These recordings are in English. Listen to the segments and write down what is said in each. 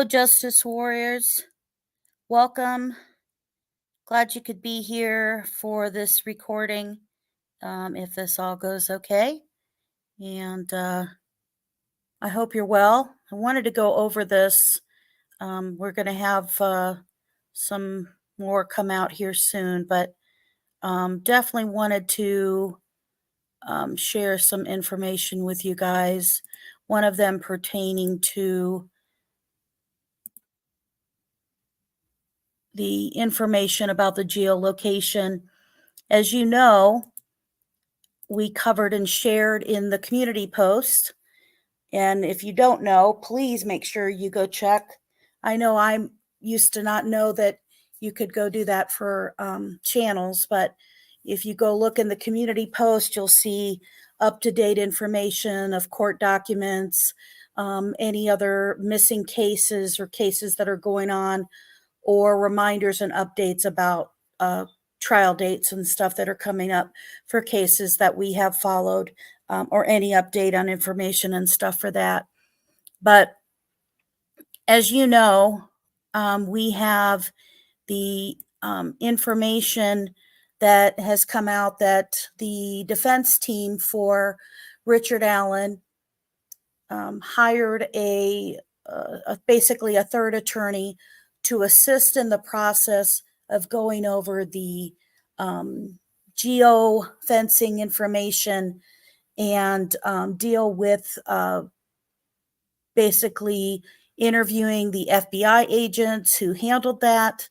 Justice Warriors. Welcome. Glad you could be here for this recording, if this all goes okay. And I hope you're well. I wanted to go over this. We're going to have some more come out here soon, but definitely wanted to share some information with you guys. One of them pertaining to the information about the geolocation. As you know, we covered and shared in the community post. And if you don't know, please make sure you go check. I know I used to not know that you could go do that for channels, but if you go look in the community post, you'll see up-to-date information of court documents, any other missing cases or cases that are going on, or reminders and updates about trial dates and stuff that are coming up for cases that we have followed, or any update on information and stuff for that. But as you know, we have the information that has come out that the defense team for Richard Allen hired basically a third attorney to assist in the process of going over the geofencing information and deal with basically interviewing the FBI agents who handled that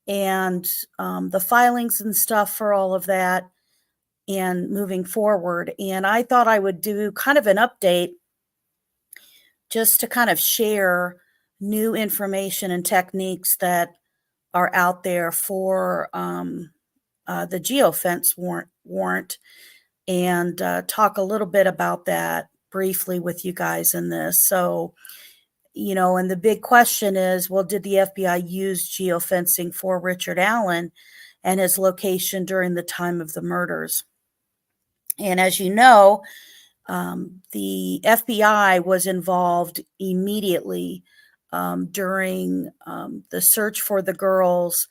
and the filings and stuff for all of that and moving forward. And I thought I would do kind of an update just to kind of share new information and techniques that are out there for the geofence warrant and talk a little bit about that briefly with you guys in this. So, you know, and the big question is, well, did the FBI use geofencing for Richard Allen and his location during the time of the murders? And as you know, the FBI was involved immediately during the search for the girls,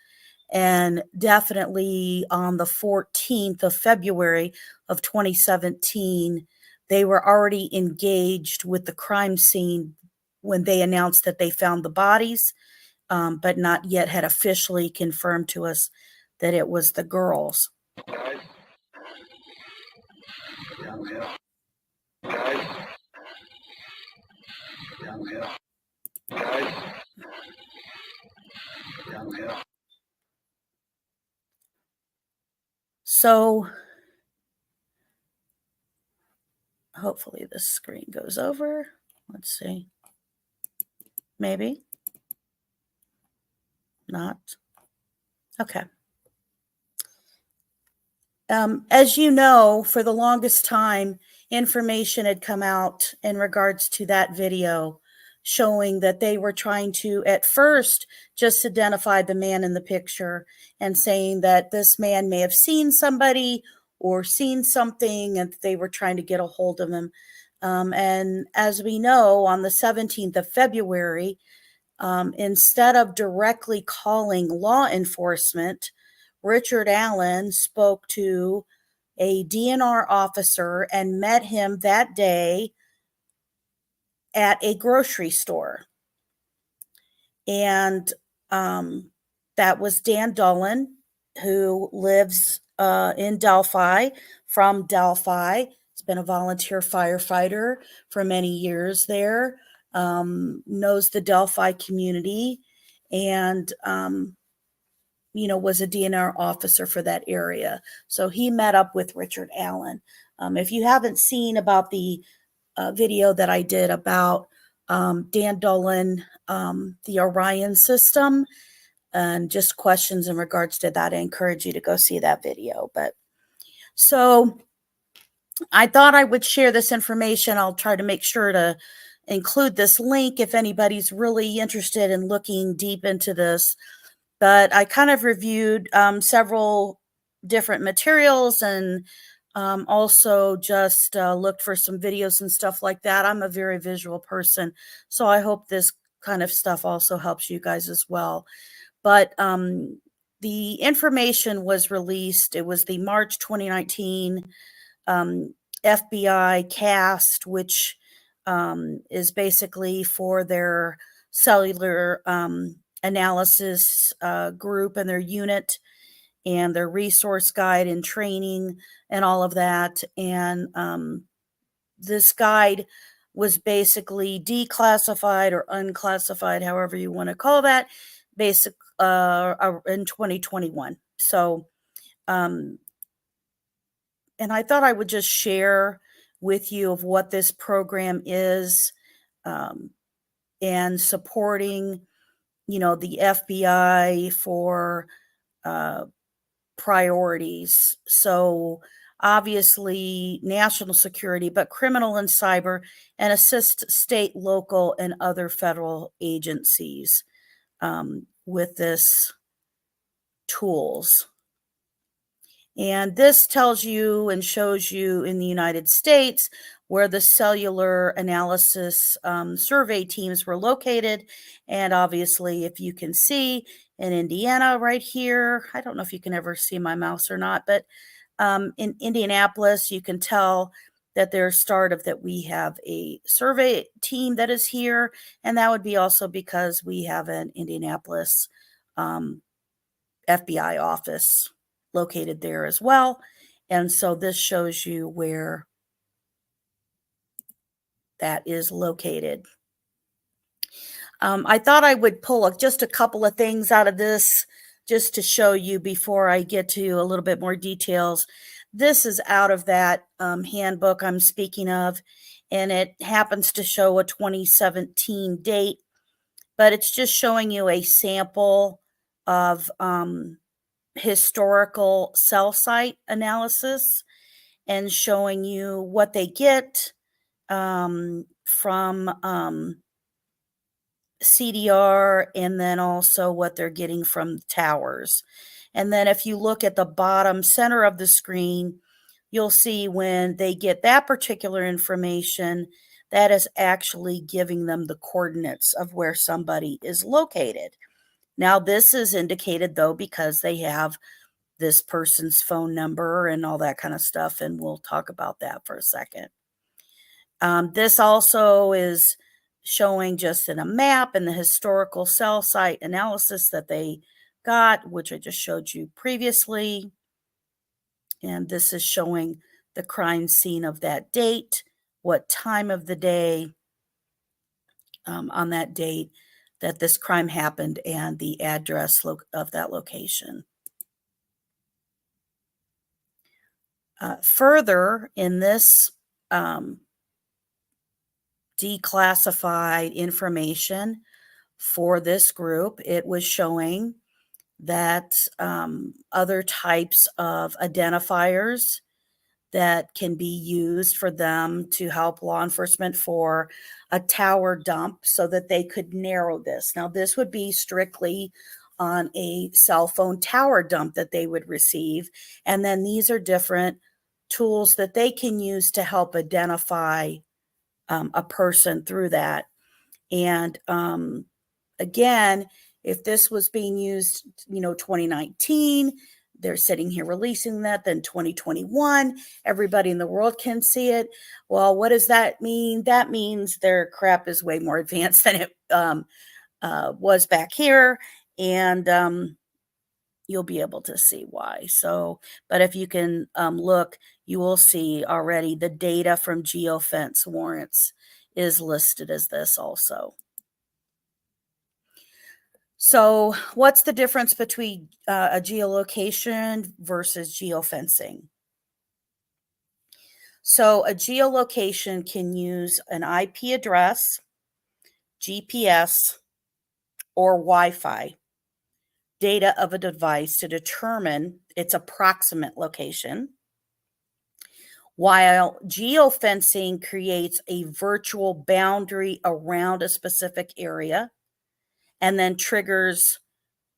and definitely on the 14th of February of 2017, they were already engaged with the crime scene when they announced that they found the bodies, but not yet had officially confirmed to us that it was the girls. So hopefully this screen goes over. Let's see. Maybe not. Okay. As you know, for the longest time, information had come out in regards to that video showing that they were trying to, at first, just identify the man in the picture and saying that this man may have seen somebody or seen something and they were trying to get a hold of him. And as we know, on the 17th of February, instead of directly calling law enforcement, Richard Allen spoke to a DNR officer and met him that day at a grocery store. And that was Dan Dolan, who lives in Delphi, from Delphi. He's been a volunteer firefighter for many years there, knows the Delphi community, and you know, was a DNR officer for that area. So he met up with Richard Allen. If you haven't seen about the video that I did about Dan Dolan, the Orion system, and just questions in regards to that, I encourage you to go see that video. But so I thought I would share this information. I'll try to make sure to include this link if anybody's really interested in looking deep into this. But I kind of reviewed several different materials and also just looked for some videos and stuff like that. I'm a very visual person, so I hope this kind of stuff also helps you guys as well. But the information was released. It was the March 2019 FBI CAST, which is basically for their cellular analysis group and their unit and their resource guide and training and all of that. And this guide was basically declassified or unclassified, however you want to call that, in 2021. So, and I thought I would just share with you of what this program is, and supporting, the FBI for priorities. So obviously national security, but criminal and cyber, and assist state, local, and other federal agencies with this tools. And this tells you and shows you in the United States where the cellular analysis survey teams were located. And obviously, if you can see in Indiana right here, I don't know if you can ever see my mouse or not, but in Indianapolis, you can tell that there's that we have a survey team that is here. And that would be also because we have an Indianapolis FBI office located there as well. And so this shows you where that is located. I thought I would pull just a couple of things out of this just to show you before I get to a little bit more details. This is out of that handbook I'm speaking of, and it happens to show a 2017 date, but it's just showing you a sample of historical cell site analysis and showing you what they get from CDR, and then also what they're getting from towers. And then if you look at the bottom center of the screen, you'll see when they get that particular information, that is actually giving them the coordinates of where somebody is located. Now, this is indicated, though, because they have this person's phone number and all that kind of stuff, and we'll talk about that for a second. This also is showing just in a map and the historical cell site analysis that they got, which I just showed you previously. And this is showing the crime scene of that date, what time of the day on that date that this crime happened, and the address of that location. Further, in this declassified information for this group, it was showing that other types of identifiers that can be used for them to help law enforcement for a tower dump so that they could narrow this. Now, this would be strictly on a cell phone tower dump that they would receive. And then these are different tools that they can use to help identify a person through that. And again, if this was being used, 2019, they're sitting here releasing that, then 2021, everybody in the world can see it. Well, what does that mean? That means their crap is way more advanced than it was back here. And you'll be able to see why. So, but if you can look, you will see already the data from Geofence warrants is listed as this also. So what's the difference between a geolocation versus geofencing? So a geolocation can use an IP address, GPS, or Wi-Fi data of a device to determine its approximate location, while geofencing creates a virtual boundary around a specific area and then triggers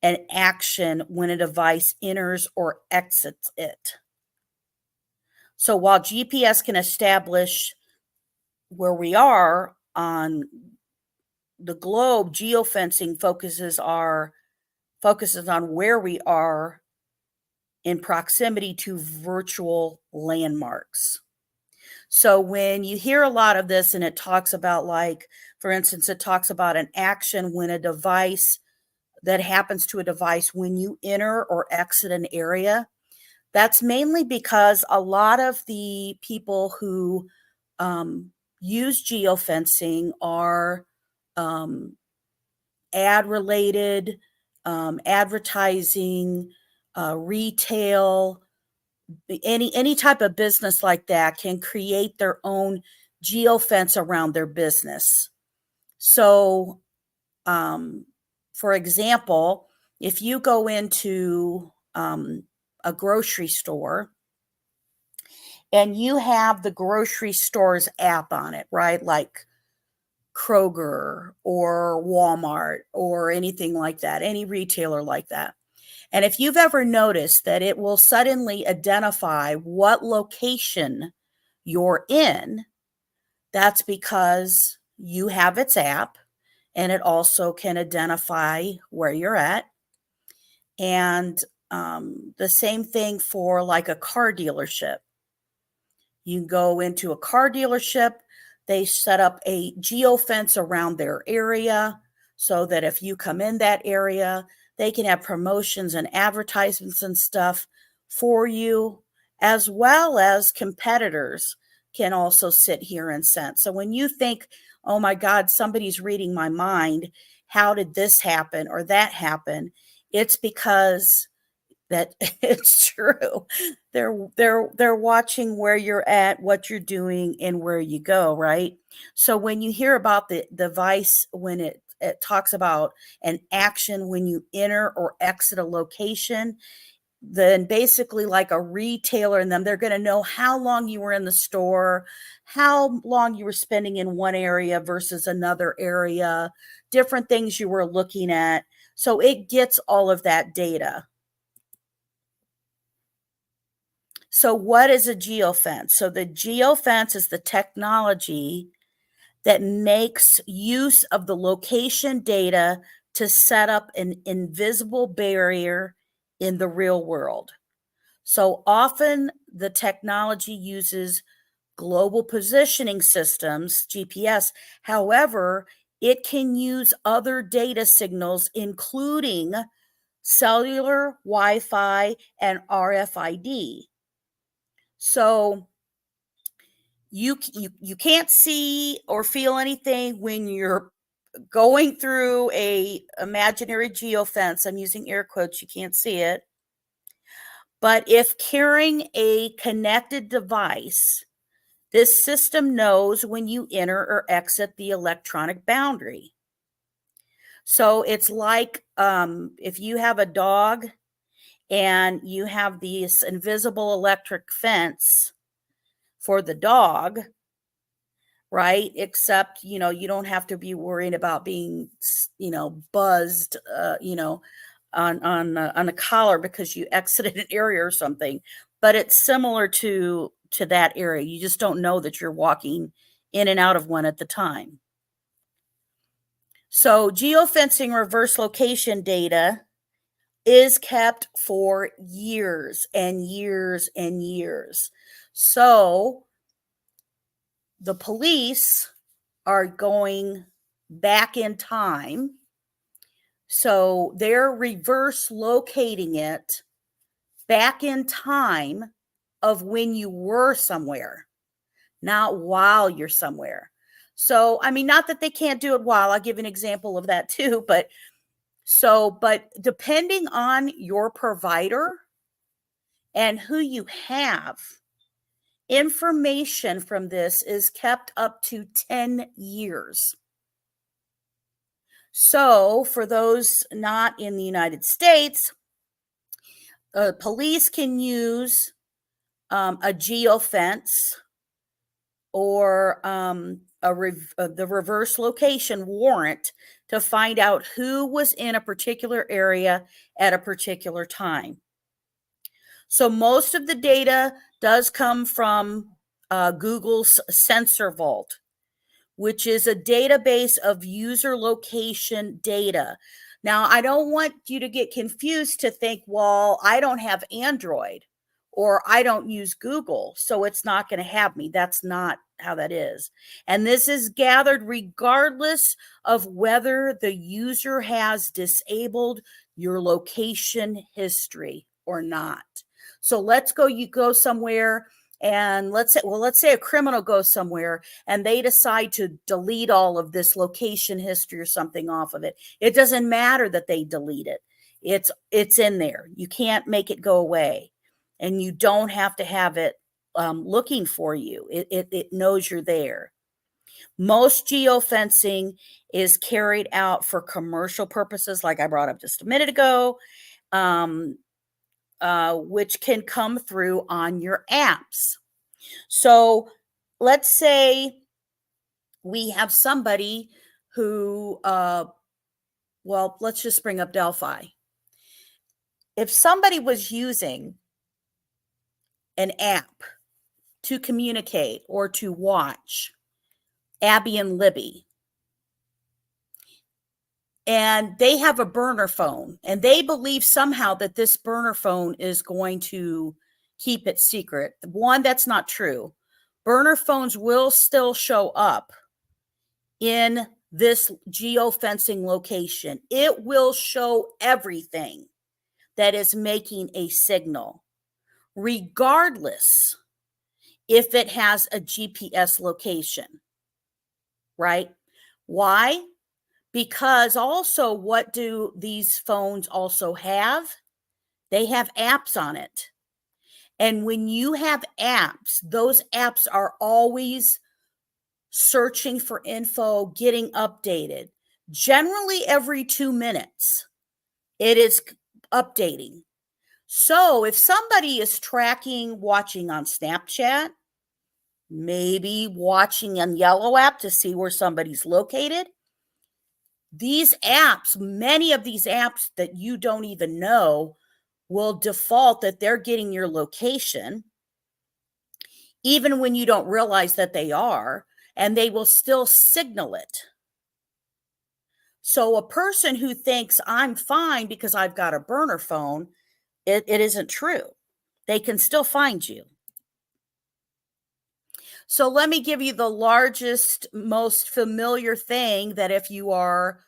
an action when a device enters or exits it. So while GPS can establish where we are on the globe, geofencing focuses on where we are in proximity to virtual landmarks. So when you hear a lot of this and it talks about, like, for instance, it talks about an action when a device that happens to a device when you enter or exit an area, that's mainly because a lot of the people who use geofencing are ad related, advertising, retail, any type of business like that can create their own geofence around their business. So, for example, if you go into a grocery store and you have the grocery store's app on it, right? Like Kroger or Walmart or anything like that, any retailer like that. And if you've ever noticed that it will suddenly identify what location you're in, that's because you have its app, and it also can identify where you're at. And the same thing for like a car dealership. You go into a car dealership, they set up a geofence around their area so that if you come in that area, they can have promotions and advertisements and stuff for you, as well as competitors can also sit here and sense. So when you think, oh my God, somebody's reading my mind, how did this happen or that happen? It's because that it's true. They're watching where you're at, what you're doing, and where you go, right? So when you hear about the device, when it talks about an action when you enter or exit a location, then basically like a retailer and them, they're going to know how long you were in the store, how long you were spending in one area versus another area, different things you were looking at. So it gets all of that data. So what is a geofence? So the geofence is the technology that makes use of the location data to set up an invisible barrier in the real world. So often the technology uses global positioning systems, GPS. However, it can use other data signals, including cellular, Wi-Fi, and RFID. So you can't see or feel anything when you're going through a imaginary geofence. I'm using air quotes, you can't see it. But if carrying a connected device, this system knows when you enter or exit the electronic boundary. So it's like if you have a dog and you have this invisible electric fence for the dog, right? Except, you don't have to be worried about being, buzzed, on a collar because you exited an area or something. But it's similar to that area. You just don't know that you're walking in and out of one at the time. So geofencing reverse location data is kept for years and years and years. So the police are going back in time. So they're reverse locating it back in time of when you were somewhere, not while you're somewhere. So, I mean, not that they can't do it while. I'll give an example of that too. But depending on your provider and who you have, information from this is kept up to 10 years. So for those not in the United States, police can use a geofence or the reverse location warrant to find out who was in a particular area at a particular time. So most of the data does come from Google's Sensor Vault, which is a database of user location data. Now, I don't want you to get confused to think, well, I don't have Android or I don't use Google, so it's not going to have me. That's not how that is. And this is gathered regardless of whether the user has disabled your location history or not. So let's go, you go somewhere and let's say a criminal goes somewhere and they decide to delete all of this location history or something off of it. It doesn't matter that they delete it. It's in there. You can't make it go away, and you don't have to have it looking for you. It knows you're there. Most geofencing is carried out for commercial purposes, like I brought up just a minute ago, which can come through on your apps. So let's say we have somebody who, well, let's just bring up DELPHI. If somebody was using an app to communicate or to watch Abby and Libby, and they have a burner phone, and they believe somehow that this burner phone is going to keep it secret. One, that's not true. Burner phones will still show up in this geofencing location. It will show everything that is making a signal, regardless if it has a GPS location, right? Why? Because also, what do these phones also have? They have apps on it. And when you have apps, those apps are always searching for info, getting updated. Generally, every 2 minutes, it is updating. So if somebody is tracking, watching on Snapchat, maybe watching on Yellow app to see where somebody's located, these apps, many of these apps that you don't even know, will default that they're getting your location, even when you don't realize that they are, and they will still signal it. So a person who thinks I'm fine because I've got a burner phone, it isn't true. They can still find you. So let me give you the largest, most familiar thing that if you are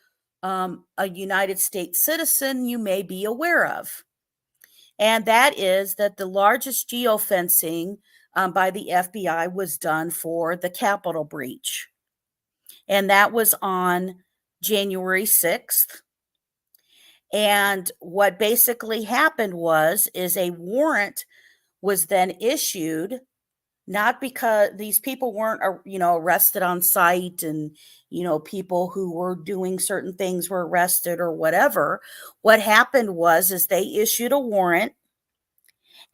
a United States citizen, you may be aware of. And that is that the largest geofencing by the FBI was done for the Capitol breach. And that was on January 6th. And what basically happened is a warrant was then issued, not because these people weren't, arrested on site and, people who were doing certain things were arrested or whatever. What happened is they issued a warrant,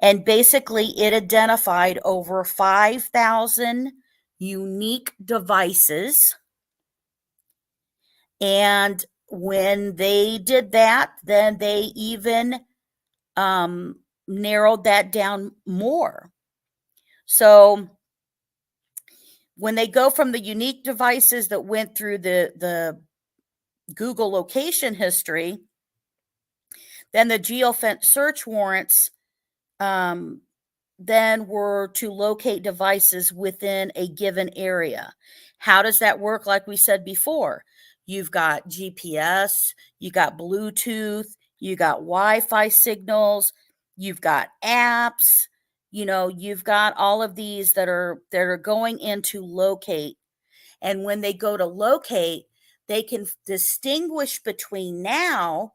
and basically it identified over 5,000 unique devices. And when they did that, then they even narrowed that down more. So when they go from the unique devices that went through the Google location history, then the geofence search warrants then were to locate devices within a given area. How does that work? Like we said before, you've got GPS, you got Bluetooth, you got Wi-Fi signals, you've got apps, you've got all of these that are going into locate. And when they go to locate, they can distinguish between now,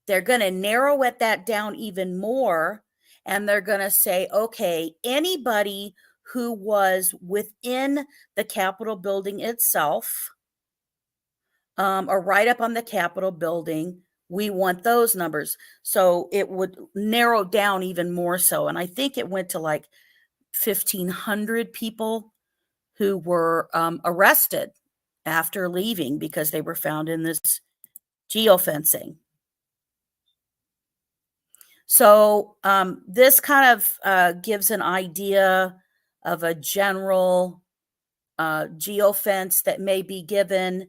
they're going to narrow that down even more. And they're going to say, okay, anybody who was within the Capitol building itself, or right up on the Capitol building, we want those numbers. So it would narrow down even more so. And I think it went to like 1,500 people who were arrested after leaving because they were found in this geofencing. So this kind of gives an idea of a general geofence that may be given,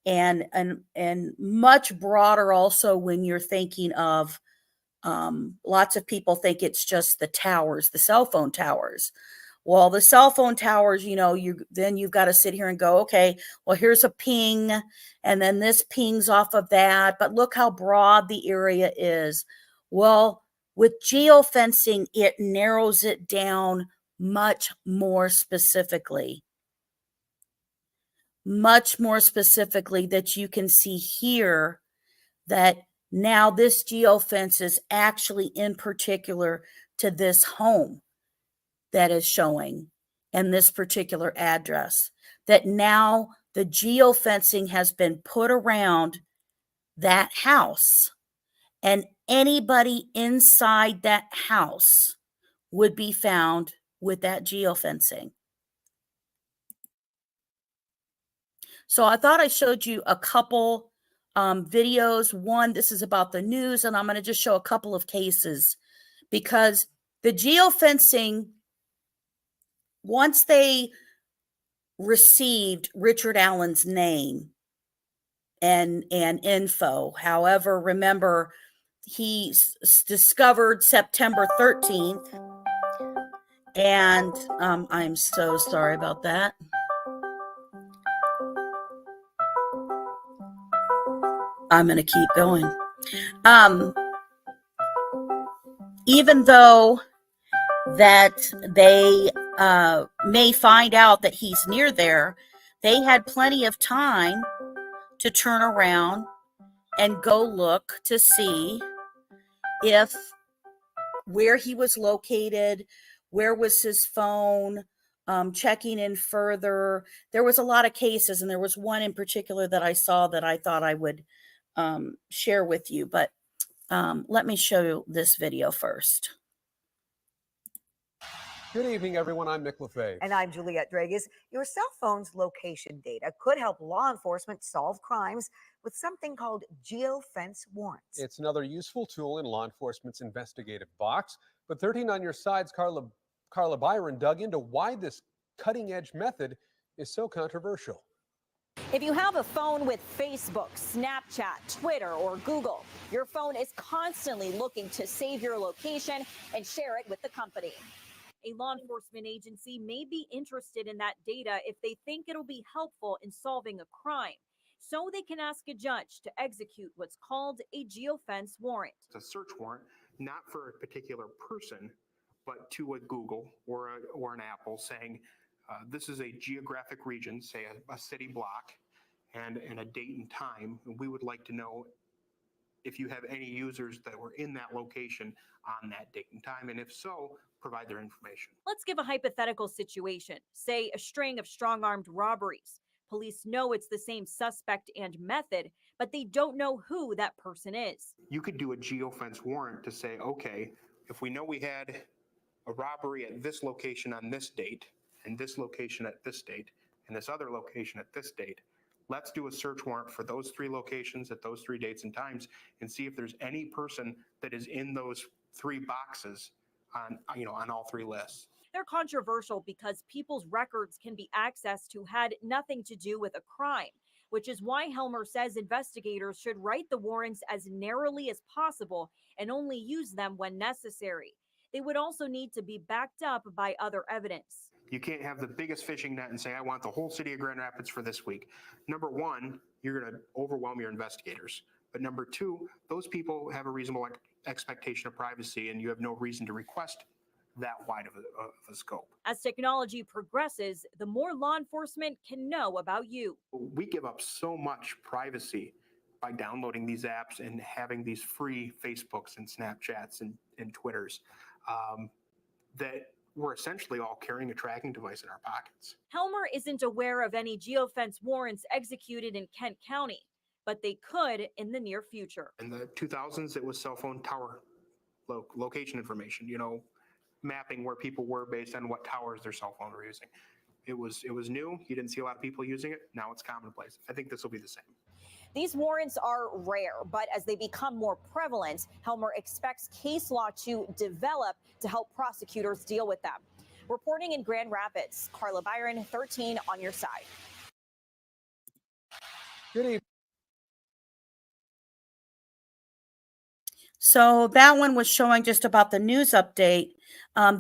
and much broader also when you're thinking of, lots of people think it's just the towers, the cell phone towers. Well, the cell phone towers, then you've got to sit here and go, okay, well, here's a ping, and then this pings off of that, but look how broad the area is. Well, with geofencing, it narrows it down much more specifically. That you can see here that now this geofence is actually in particular to this home that is showing and this particular address, that now the geofencing has been put around that house, and anybody inside that house would be found with that geofencing. So I thought I showed you a couple videos. One, this is about the news, and I'm going to just show a couple of cases, because the geofencing, once they received Richard Allen's name and info, however, remember, he's discovered September 13th, and I'm so sorry about that. I'm going to keep going. Even though that they may find out that he's near there, they had plenty of time to turn around and go look to see if where he was located, where was his phone, checking in further. There was a lot of cases, and there was one in particular that I saw that I thought I would share with you, but let me show you this video first. Good evening, everyone. I'm Mick LaFave. And I'm Juliette Dragas. Your cell phone's location data could help law enforcement solve crimes with something called geofence warrants. It's another useful tool in law enforcement's investigative box. But 13 on your side's Carla Byron dug into why this cutting-edge method is so controversial. If you have a phone with Facebook, Snapchat, Twitter, or Google, your phone is constantly looking to save your location and share it with the company. A law enforcement agency may be interested in that data if they think it'll be helpful in solving a crime, so they can ask a judge to execute what's called a geofence warrant. It's a search warrant, not for a particular person, but to a Google or an Apple, saying this is a geographic region, say a city block, and a date and time. And we would like to know if you have any users that were in that location on that date and time, and if so, provide their information. Let's give a hypothetical situation, say a string of strong-armed robberies. Police know it's the same suspect and method, but they don't know who that person is. You could do a geofence warrant to say, okay, if we know we had a robbery at this location on this date, and this location at this date, and this other location at this date, let's do a search warrant for those three locations at those three dates and times and see if there's any person that is in those three boxes on all three lists. They're controversial because people's records can be accessed who had nothing to do with a crime, which is why Helmer says investigators should write the warrants as narrowly as possible and only use them when necessary. They would also need to be backed up by other evidence. You can't have the biggest fishing net and say, I want the whole city of Grand Rapids for this week. Number one, you're going to overwhelm your investigators. But number two, those people have a reasonable expectation of privacy, and you have no reason to request that wide of a scope. As technology progresses, the more law enforcement can know about you. We give up so much privacy by downloading these apps and having these free Facebooks and Snapchats and Twitters that we're essentially all carrying a tracking device in our pockets. Helmer isn't aware of any geofence warrants executed in Kent County, but they could in the near future. In the 2000s, it was cell phone tower location information, mapping where people were based on what towers their cell phone were using. It was new. You didn't see a lot of people using it. Now it's commonplace. I think this will be the same. These warrants are rare, but as they become more prevalent, Helmer expects case law to develop to help prosecutors deal with them. Reporting in Grand Rapids, Carla Byron, 13 on your side. Good evening. So that one was showing just about the news update.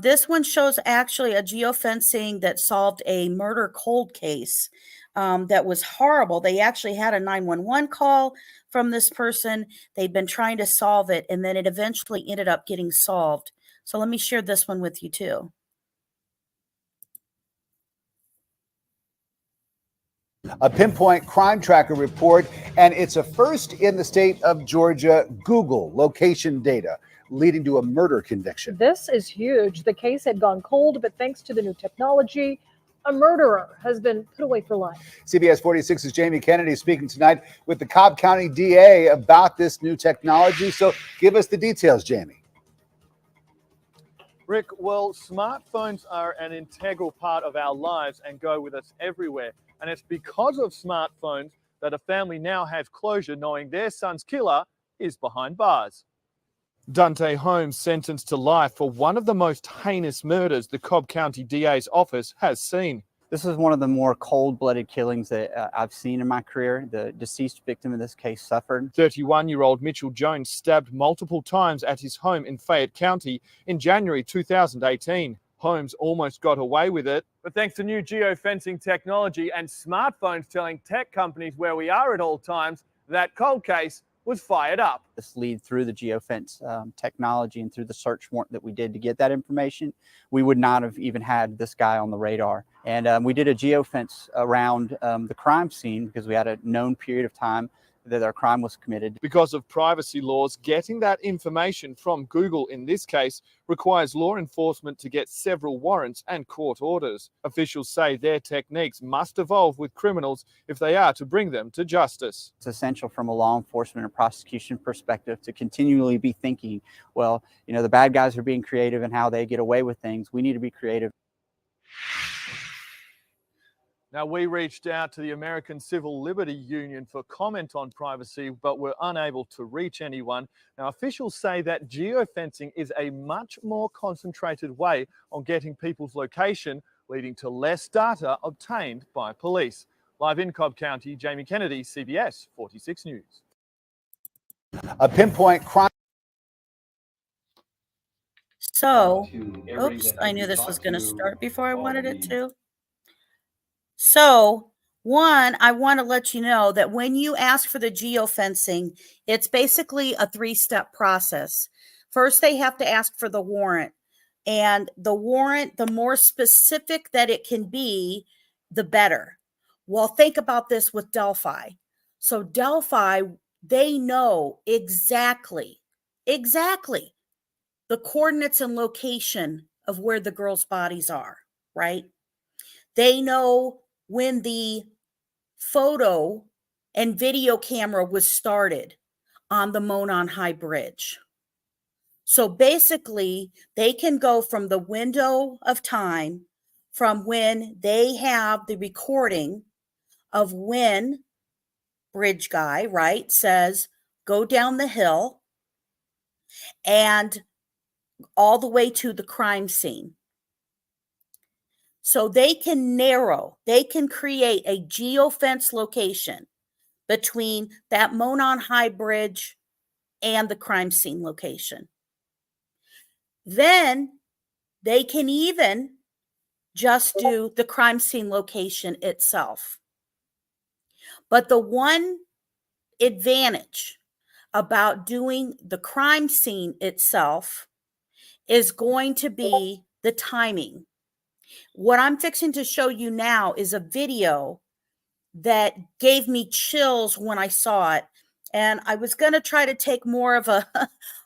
This one shows actually a geofencing that solved a murder cold case that was horrible. They actually had a 911 call from this person. They'd been trying to solve it, and then it eventually ended up getting solved. So let me share this one with you too. A pinpoint crime tracker report, and it's a first in the state of Georgia. Google location data leading to a murder conviction. This is huge. The case had gone cold, but thanks to the new technology, a murderer has been put away for life. CBS 46's Jamie Kennedy speaking tonight with the Cobb County DA about this new technology. So give us the details, Jamie. Rick, well, smartphones are an integral part of our lives and go with us everywhere. And it's because of smartphones that a family now has closure knowing their son's killer is behind bars. Dante Holmes sentenced to life for one of the most heinous murders the Cobb County DA's office has seen. This is one of the more cold-blooded killings that I've seen in my career. The deceased victim in this case suffered. 31-year-old Mitchell Jones stabbed multiple times at his home in Fayette County in January 2018. Holmes almost got away with it, but thanks to new geofencing technology and smartphones telling tech companies where we are at all times, that cold case was fired up. This lead through the geofence technology and through the search warrant that we did to get that information, we would not have even had this guy on the radar. And we did a geofence around the crime scene because we had a known period of time that our crime was committed. Because of privacy laws, getting that information from Google in this case requires law enforcement to get several warrants and court orders. Officials say their techniques must evolve with criminals if they are to bring them to justice. It's essential from a law enforcement and prosecution perspective to continually be thinking, well, you know, the bad guys are being creative in how they get away with things. We need to be creative. Now, we reached out to the American Civil Liberty Union for comment on privacy, but were unable to reach anyone. Now, officials say that geofencing is a much more concentrated way on getting people's location, leading to less data obtained by police. Live in Cobb County, Jamie Kennedy, CBS 46 News. A pinpoint crime. So, oops, I knew this was going to start before I wanted it to. So, one, I want to let you know that when you ask for the geofencing, it's basically a 3-step process. First, they have to ask for the warrant. And the warrant, the more specific that it can be, the better. Well, think about this with DELPHI. So DELPHI, they know exactly the coordinates and location of where the girls' bodies are, right? They know when the photo and video camera was started on the MONON High Bridge. So basically, they can go from the window of time from when they have the recording of when bridge guy, right, says, go down the hill and all the way to the crime scene. So they can narrow, they can create a geofence location between that MONON High Bridge and the crime scene location. Then they can even just do the crime scene location itself. But the one advantage about doing the crime scene itself is going to be the timing. What I'm fixing to show you now is a video that gave me chills when I saw it. And I was going to try to take more of a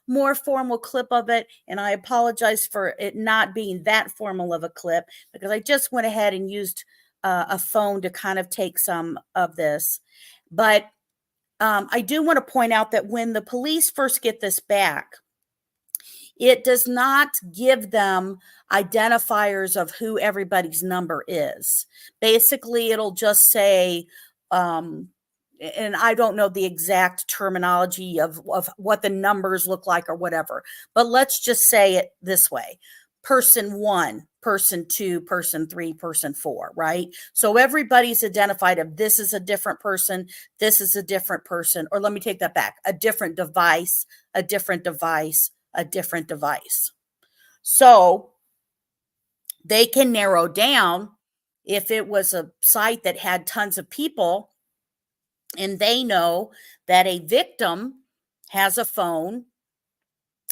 more formal clip of it. And I apologize for it not being that formal of a clip because I just went ahead and used a phone to kind of take some of this. But I do want to point out that when the police first get this back, it does not give them identifiers of who everybody's number is. Basically, it'll just say, and I don't know the exact terminology of what the numbers look like or whatever, but let's just say it this way. person 1, person 2, person 3, person 4, right? So everybody's identified of this is a different person, this is a different person, or let me take that back, a different device, a different device, a different device. So they can narrow down if it was a site that had tons of people and they know that a victim has a phone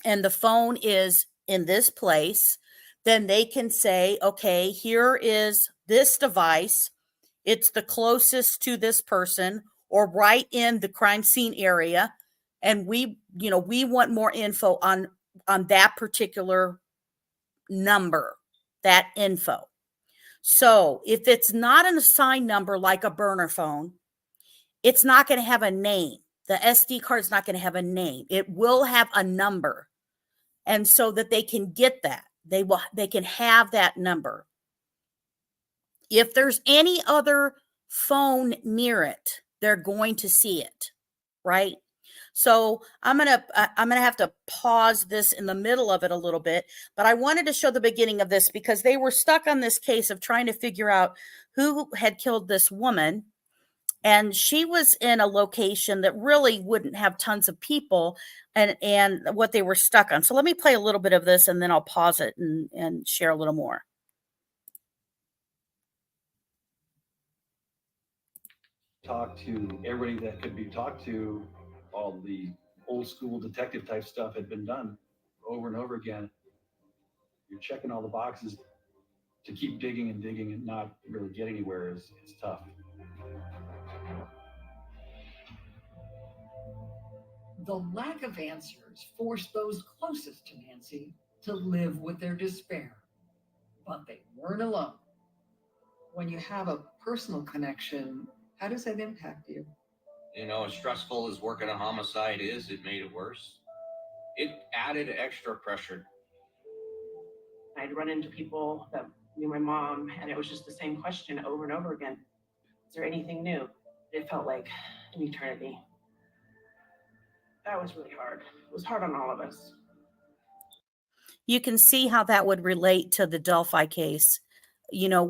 and the phone is in this place, then they can say, okay, here is this device. It's the closest to this person or right in the crime scene area. And we want more info on that particular number, that info. So if it's not an assigned number like a burner phone, it's not going to have a name. The SD card is not going to have a name. It will have a number. And so that they can get that, they can have that number. If there's any other phone near it, they're going to see it, right? So I'm gonna have to pause this in the middle of it a little bit, but I wanted to show the beginning of this because they were stuck on this case of trying to figure out who had killed this woman. And she was in a location that really wouldn't have tons of people and what they were stuck on. So let me play a little bit of this and then I'll pause it and share a little more. Talk to everybody that could be talked to. All the old school detective type stuff had been done over and over again. You're checking all the boxes to keep digging and digging and not really get anywhere is tough. The lack of answers forced those closest to Nancy to live with their despair, but they weren't alone. When you have a personal connection, how does that impact you? You know, as stressful as working a homicide is, it made it worse. It added extra pressure. I'd run into people that knew my mom, and it was just the same question over and over again. Is there anything new? It felt like an eternity. That was really hard. It was hard on all of us. You can see how that would relate to the Delphi case. You know,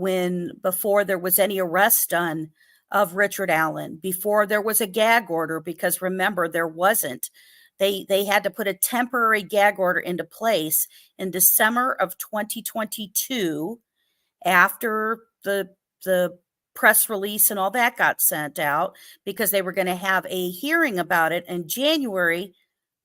before there was any arrest done of Richard Allen, before there was a gag order, because remember, there wasn't. They had to put a temporary gag order into place in December of 2022 after the press release and all that got sent out, because they were going to have a hearing about it in January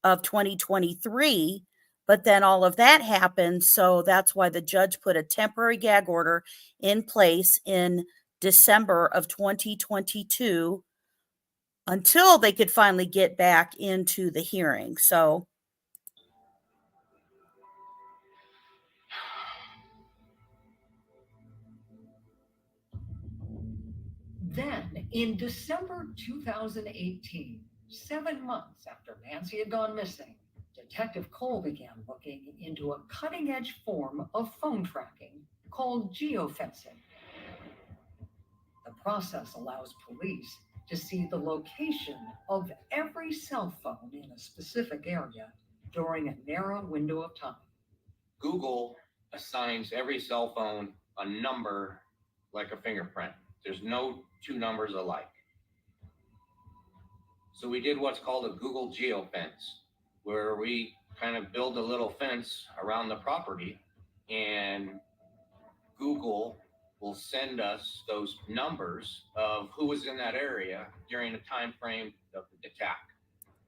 of 2023. But then all of that happened. So that's why the judge put a temporary gag order in place in December of 2022 until they could finally get back into the hearing. So Then, in December 2018, 7 months after Nancy had gone missing, Detective Cole began looking into a cutting-edge form of phone tracking called geofencing. The process allows police to see the location of every cell phone in a specific area during a narrow window of time. Google assigns every cell phone a number like a fingerprint. There's no two numbers alike. So we did what's called a Google geofence, where we kind of build a little fence around the property, and Google will send us those numbers of who was in that area during the time frame of the attack.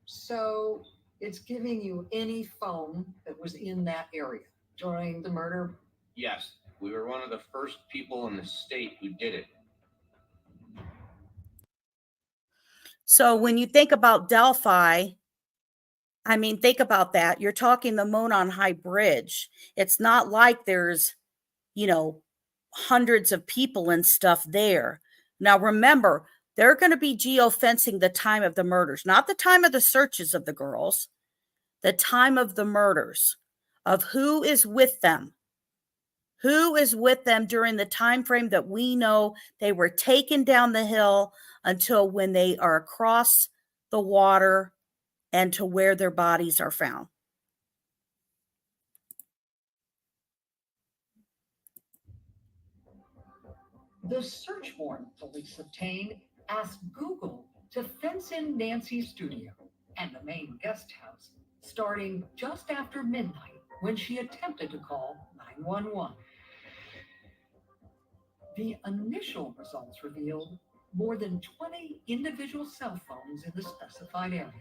So it's giving you any phone that was in that area during the murder? Yes, we were one of the first people in the state who did it. So when you think about Delphi, I mean, think about that. You're talking the Monon High Bridge. It's not like there's, hundreds of people and stuff there. Now, remember, they're going to be geofencing the time of the murders, not the time of the searches of the girls, the time of the murders, of who is with them. Who is with them during the time frame that we know they were taken down the hill until when they are across the water and to where their bodies are found. The search warrant police obtained asked Google to fence in Nancy's studio and the main guest house starting just after midnight when she attempted to call 911. The initial results revealed more than 20 individual cell phones in the specified area.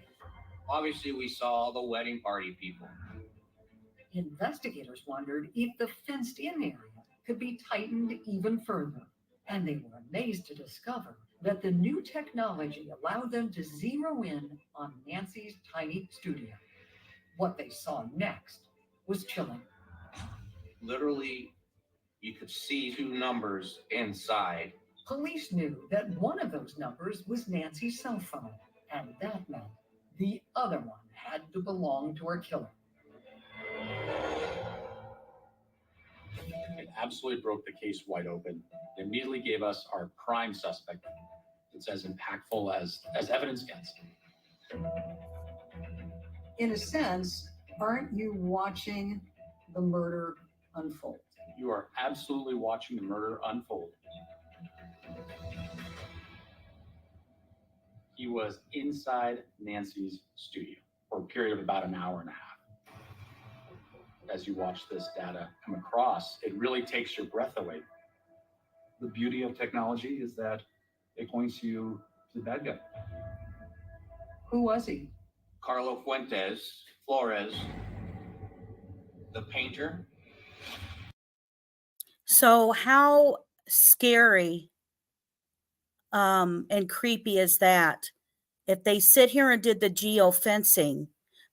Obviously, we saw the wedding party people. Investigators wondered if the fenced-in area could be tightened even further, and they were amazed to discover that the new technology allowed them to zero in on Nancy's tiny studio. What they saw next was chilling. Literally, you could see 2 numbers inside. Police knew that one of those numbers was Nancy's cell phone, and that meant the other one had to belong to her killer. It absolutely broke the case wide open. It immediately gave us our prime suspect. It's as impactful as evidence gets. In a sense, aren't you watching the murder unfold? You are absolutely watching the murder unfold. He was inside Nancy's studio for a period of about an hour and a half. As you watch this data come across, it really takes your breath away. The beauty of technology is that it points you to the bad guy. Who was he? Carlo Flores, the painter. So how scary and creepy is that? If they sit here and did the geofencing,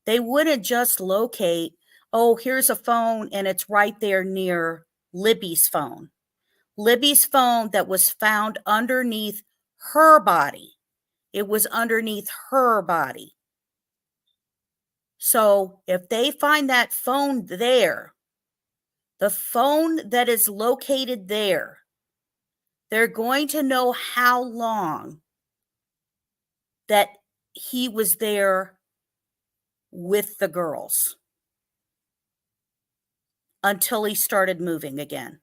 they wouldn't just locate, oh, here's a phone and it's right there near Libby's phone. Libby's phone that was found underneath her body. It was underneath her body. So if they find that phone there, the phone that is located there, they're going to know how long that he was there with the girls until he started moving again.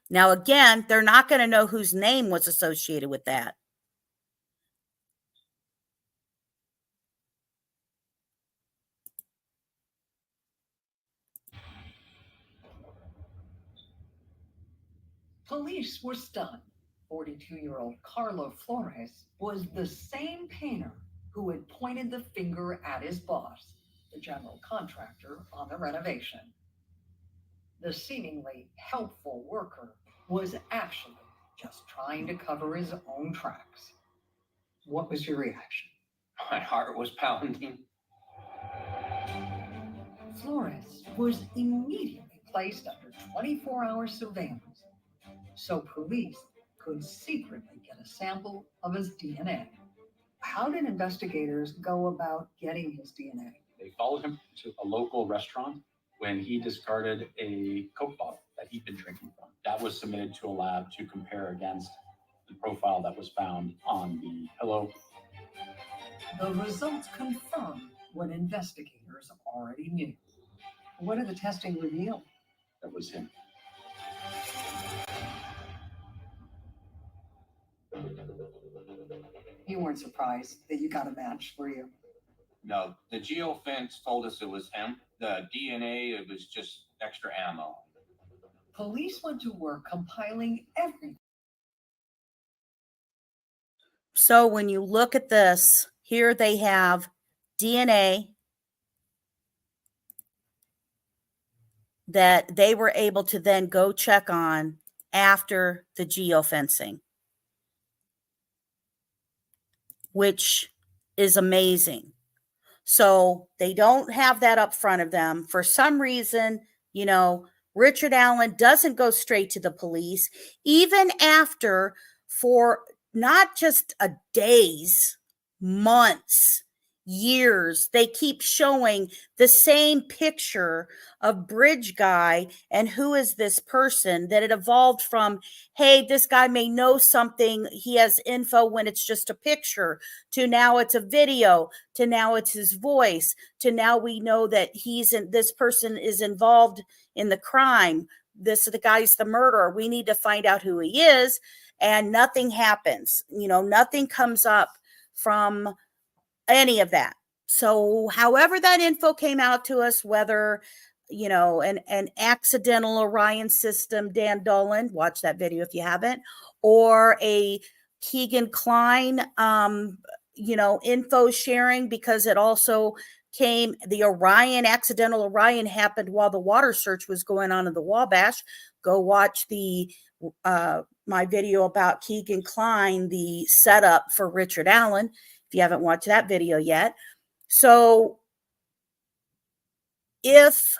Now, again, they're not going to know whose name was associated with that. Police were stunned. 42-year-old Carlo Flores was the same painter who had pointed the finger at his boss, the general contractor on the renovation. The seemingly helpful worker was actually just trying to cover his own tracks. What was your reaction? My heart was pounding. Flores was immediately placed under 24-hour surveillance, so police could secretly get a sample of his DNA. How did investigators go about getting his DNA? They followed him to a local restaurant when he discarded a Coke bottle that he'd been drinking from. That was submitted to a lab to compare against the profile that was found on the pillow. The results confirmed what investigators already knew. What did the testing reveal? That was him. You weren't surprised that you got a match, were you? No, the geofence told us it was him. The DNA, it was just extra ammo. Police went to work compiling everything. So when you look at this, here they have DNA that they were able to then go check on after the geofencing, which is amazing. So they don't have that up front of them. For some reason, you know, Richard Allen doesn't go straight to the police, even after, for not just a days, months, years, they keep showing the same picture of Bridge Guy and who is this person, that it evolved from, hey, this guy may know something, he has info when it's just a picture, to now it's a video, to now it's his voice, to now we know that this person is involved in the crime. the guy's the murderer. We need to find out who he is. And nothing happens. Nothing comes up from any of that. So however that info came out to us, whether, an accidental Orion system, Dan Dolan, watch that video if you haven't, or a Keegan Klein, info sharing, because it also came, the accidental Orion happened while the water search was going on in the Wabash. Go watch my video about Keegan Klein, the setup for Richard Allen, if you haven't watched that video yet. So if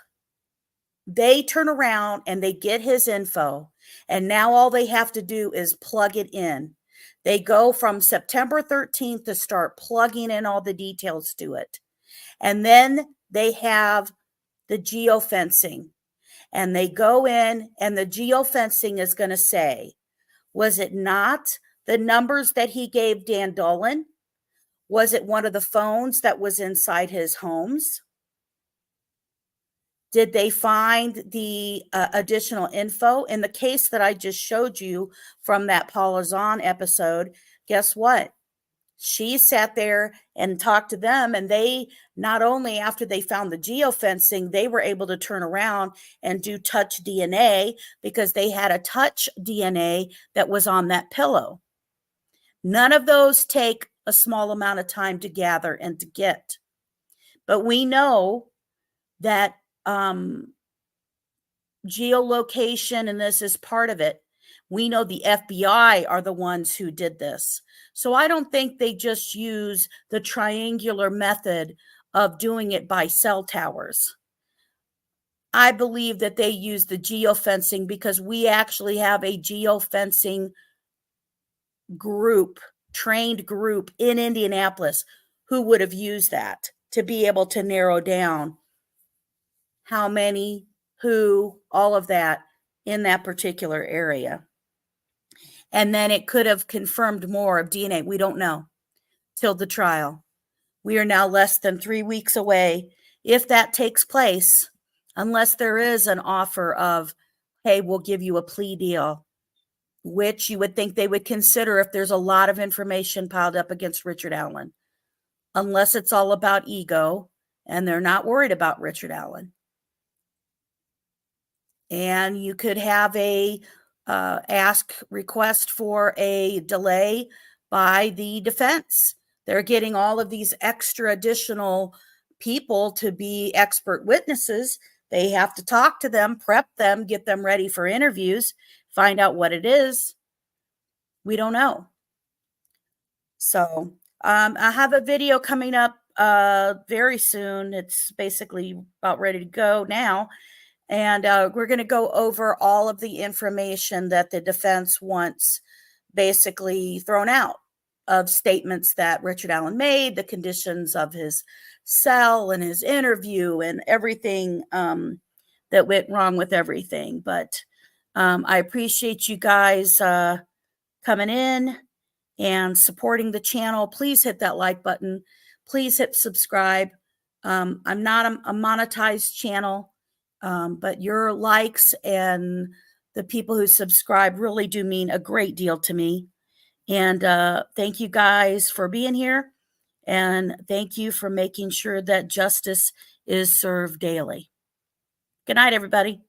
they turn around and they get his info, and now all they have to do is plug it in. They go from September 13th to start plugging in all the details to it. And then they have the geofencing. And they go in, and the geofencing is going to say, was it not the numbers that he gave Dan Dolan? Was it one of the phones that was inside his homes? Did they find the additional info? In the case that I just showed you from that Paula Zahn episode, guess what? She sat there and talked to them, and they, not only after they found the geofencing, they were able to turn around and do touch DNA, because they had a touch DNA that was on that pillow. None of those take a small amount of time to gather and to get. But we know that geolocation, and this is part of it, we know the FBI are the ones who did this. So I don't think they just use the triangular method of doing it by cell towers. I believe that they use the geofencing, because we actually have a geofencing group, trained group in Indianapolis, who would have used that to be able to narrow down how many, who, all of that in that particular area. And then it could have confirmed more of DNA. We don't know till the trial. We are now less than 3 weeks away. If that takes place, unless there is an offer of, hey, we'll give you a plea deal, which you would think they would consider if there's a lot of information piled up against Richard Allen, unless it's all about ego and they're not worried about Richard Allen. And you could have a request for a delay by the defense. They're getting all of these extra additional people to be expert witnesses. They have to talk to them, prep them, get them ready for interviews, find out what it is. We don't know. So I have a video coming up very soon. It's basically about ready to go now. And we're going to go over all of the information that the defense wants basically thrown out, of statements that Richard Allen made, the conditions of his cell and his interview, and everything that went wrong with everything. But I appreciate you guys coming in and supporting the channel. Please hit that like button. Please hit subscribe. I'm not a monetized channel. But your likes and the people who subscribe really do mean a great deal to me. And thank you guys for being here. And thank you for making sure that justice is served daily. Good night, everybody.